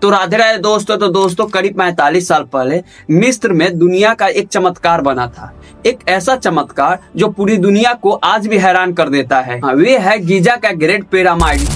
तो राधे राधे दोस्तों। तो दोस्तों करीब 45 साल पहले मिस्र में दुनिया का एक चमत्कार बना था। एक ऐसा चमत्कार जो पूरी दुनिया को आज भी हैरान कर देता है। वे है गीजा का ग्रेट पिरामिड,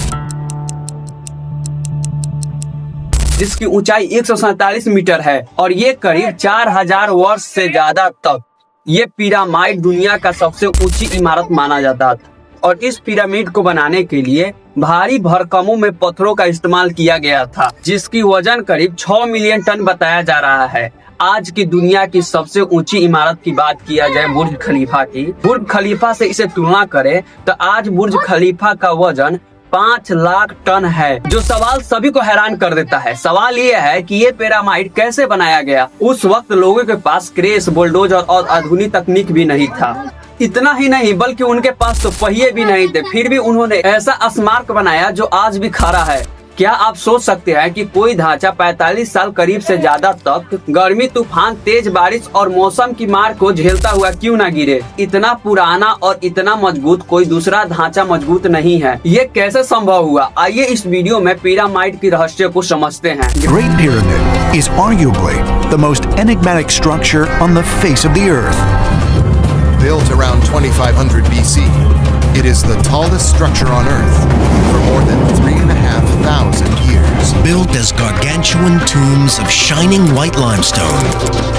जिसकी ऊंचाई 147 मीटर है और ये करीब 4000 वर्ष से ज्यादा तक ये पिरामिड दुनिया का सबसे ऊंची इमारत माना जाता था। और इस पिरामिड को बनाने के लिए भारी भरकमों में पत्थरों का इस्तेमाल किया गया था, जिसकी वजन करीब 6 मिलियन टन बताया जा रहा है। आज की दुनिया की सबसे ऊंची इमारत की बात किया जाए बुर्ज खलीफा की, बुर्ज खलीफा से इसे तुलना करें तो आज बुर्ज खलीफा का वजन 5 लाख टन है, जो सवाल सभी को हैरान कर देता है। सवाल ये है कि ये पिरामिड कैसे बनाया गया। उस वक्त लोगों के पास क्रेश, बुलडोजर और आधुनिक तकनीक भी नहीं था। इतना ही नहीं बल्कि उनके पास तो पहिए भी नहीं थे, फिर भी उन्होंने ऐसा स्मारक बनाया जो आज भी खड़ा है। क्या आप सोच सकते हैं कि कोई ढांचा 45 साल करीब से ज्यादा तक गर्मी, तूफान, तेज बारिश और मौसम की मार को झेलता हुआ क्यों ना गिरे। इतना पुराना और इतना मजबूत कोई दूसरा ढांचा मजबूत नहीं है। ये कैसे संभव हुआ, आइए इस वीडियो में पिरामिड की रहस्य को समझते हैं। Great Pyramid is arguably the most enigmatic structure on the face of the earth. Built around 2500 BC, it is the tallest structure on Earth for more than 3,500 years. Built as gargantuan tombs of shining white limestone,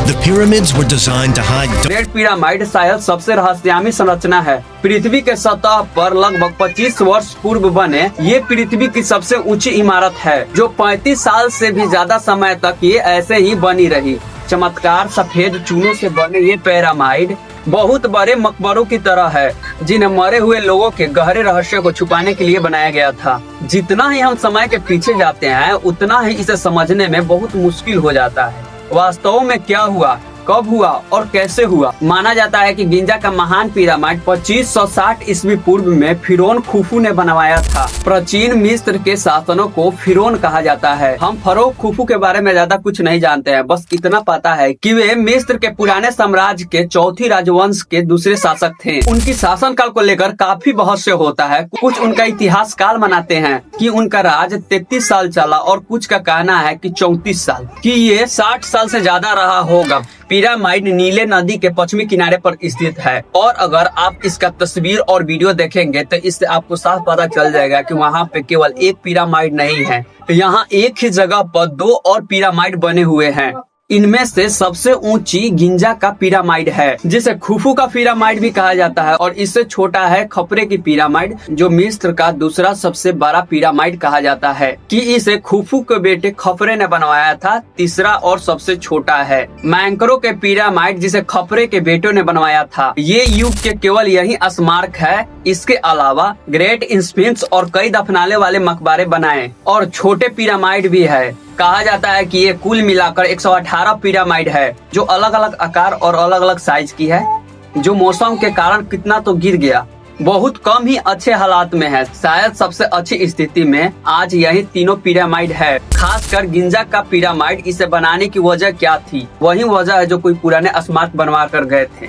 the pyramids were designed to hide. Great pyramid शायद सबसे रहस्यमयी संरचना है। पृथ्वी के सतह पर लगभग 25 वर्ष पूर्व बने ये पृथ्वी की सबसे ऊंची इमारत है, जो 35 साल से भी ज्यादा समय तक ये ऐसे ही बनी रही। चमत्कार सफेद चूनों से बने ये पिरामिड बहुत बड़े मकबरों की तरह है, जिन्हें मरे हुए लोगों के गहरे रहस्य को छुपाने के लिए बनाया गया था। जितना ही हम समय के पीछे जाते हैं उतना ही इसे समझने में बहुत मुश्किल हो जाता है। वास्तव में क्या हुआ, कब हुआ और कैसे हुआ। माना जाता है कि गिजा का महान पिरामिड 2560 ईस्वी पूर्व में फिरौन खुफू ने बनवाया था। प्राचीन मिस्र के शासनों को फिरौन कहा जाता है। हम फरो खुफू के बारे में ज्यादा कुछ नहीं जानते हैं, बस इतना पता है कि वे मिस्र के पुराने साम्राज्य के चौथी राजवंश के दूसरे शासक थे। उनकी शासन काल को लेकर काफी बहस होता है। कुछ उनका इतिहास काल मनाते हैं कि उनका राज 33 साल चला और कुछ का कहना है कि 34 साल, कि ये 60 साल से ज्यादा रहा होगा। पिरामिड नीले नदी के पश्चिमी किनारे पर स्थित है और अगर आप इसका तस्वीर और वीडियो देखेंगे तो इससे आपको साफ पता चल जाएगा कि वहाँ पे केवल एक पिरामिड नहीं है, यहाँ एक ही जगह पर 2 और पिरामिड बने हुए हैं। इनमें से सबसे ऊंची गिजा का पिरामिड है, जिसे खुफू का पिरामिड भी कहा जाता है, और इससे छोटा है खपरे की पिरामिड, जो मिस्र का दूसरा सबसे बड़ा पिरामिड कहा जाता है, कि इसे खुफू के बेटे खपरे ने बनवाया था। तीसरा और सबसे छोटा है मैंकरो के पिरामिड, जिसे खपरे के बेटों ने बनवाया था। ये युग के केवल यही स्मारक है। इसके अलावा ग्रेट स्फिंक्स और कई दफनाने वाले मकबरे बनाए और छोटे पिरामिड भी है। कहा जाता है कि ये कुल मिलाकर 118 पिरामिड है, जो अलग अलग आकार और अलग अलग साइज की है, जो मौसम के कारण कितना तो गिर गया, बहुत कम ही अच्छे हालात में है। शायद सबसे अच्छी स्थिति में आज यही तीनों पिरामिड है। खासकर गिजा का पिरामिड, इसे बनाने की वजह क्या थी? वही वजह है जो कोई पुराने स्मारक बनवा कर गए थे।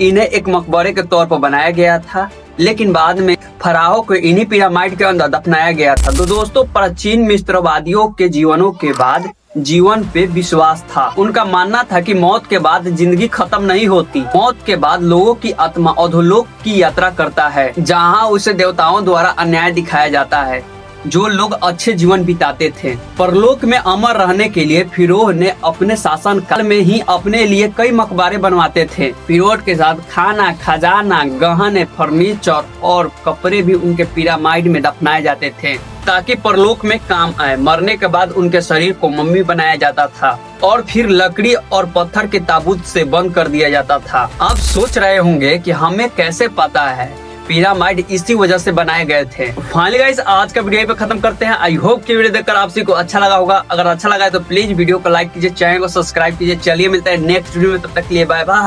इन्हें एक मकबरे के तौर पर बनाया गया था, लेकिन बाद में फराहो को इन्हीं पिरामिड के अंदर दफनाया गया था। तो दोस्तों, प्राचीन मिस्रवादियों के जीवनों के बाद जीवन पे विश्वास था। उनका मानना था कि मौत के बाद जिंदगी खत्म नहीं होती। मौत के बाद लोगों की आत्मा अधोलोक की यात्रा करता है, जहाँ उसे देवताओं द्वारा अन्याय दिखाया जाता है। जो लोग अच्छे जीवन बिताते थे, परलोक में अमर रहने के लिए फिरौन ने अपने शासन काल में ही अपने लिए कई मकबरे बनवाते थे। फिरौन के साथ खाना, खजाना, गहने, फर्नीचर और कपड़े भी उनके पिरामिड में दफनाए जाते थे, ताकि परलोक में काम आए। मरने के बाद उनके शरीर को मम्मी बनाया जाता था और फिर लकड़ी और पत्थर के ताबूत से बंद कर दिया जाता था। आप सोच रहे होंगे कि हमें कैसे पता है? पिरामिड इसी वजह से बनाए गए थे। फाइनली गाइस, आज का वीडियो पे खत्म करते हैं। आई होप कि वीडियो देखकर आप सभी को अच्छा लगा होगा। अगर अच्छा लगा है तो प्लीज वीडियो को लाइक कीजिए, चैनल को सब्सक्राइब कीजिए। चलिए मिलते हैं नेक्स्ट वीडियो में, तब तक के लिए बाय बाय।